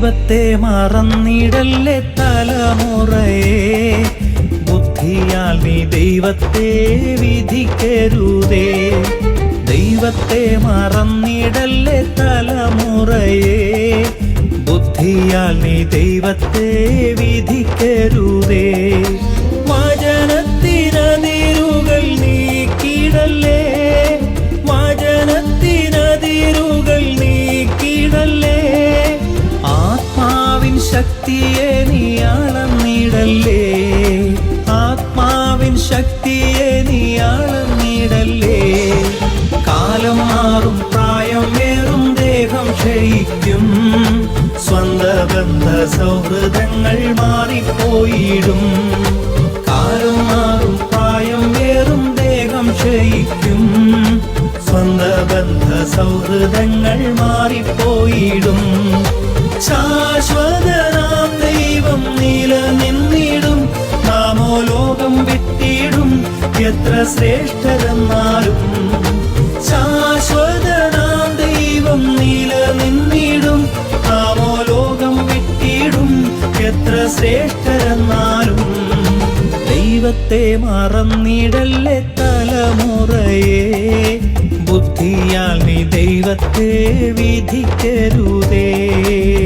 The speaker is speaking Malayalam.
ദൈവത്തെ മറന്നിടല്ലേ തലമുറയെ, ബുദ്ധിയാൽ നീ ദൈവത്തെ വിധിക്കരുതേ. ദൈവത്തെ മറന്നിടല്ലേ തലമുറയെ, ബുദ്ധിയാൽ നീ ദൈവത്തെ വിധിക്കരുതേ. വചനത്തിനതിരുകൾ നീക്കിടല്ലേ, വചനത്തിനതിരുകൾ നീക്കിടല്ലേ. ആത്മാവിൻ ശക്തിയെ നീ അളന്നിടല്ലേ, ആത്മാവിൻ ശക്തിയെ നീ അളന്നിടല്ലേ. കാലം മാറും, പ്രായം വേറും, ദേഹം ക്ഷയിക്കും, സ്വന്ത ബന്ധ സൗഹൃദങ്ങൾ മാറിപ്പോയിടും. കാലം മാറും, പ്രായം വേറും, ദേഹം ക്ഷയിക്കും, സ്വന്ത ബന്ധ സൗഹൃദങ്ങൾ മാറിപ്പോയിടും. ശാശ്വതനാം ദൈവം നിലനിന്നിടും, നാമോ ലോകം വിട്ടിടും, എത്ര ശ്രേഷ്ഠരെന്നാലും. ശാശ്വതനാം ദൈവം നിലനിന്നിടും, നാമോ ലോകം വിട്ടിടും, എത്ര ശ്രേഷ്ഠരെന്നാലും. ദൈവത്തെ മറന്നിടല്ലേ തലമുറയെ, ബുദ്ധിയാൽ നീ ദൈവത്തെ വിധിക്കരുതേ.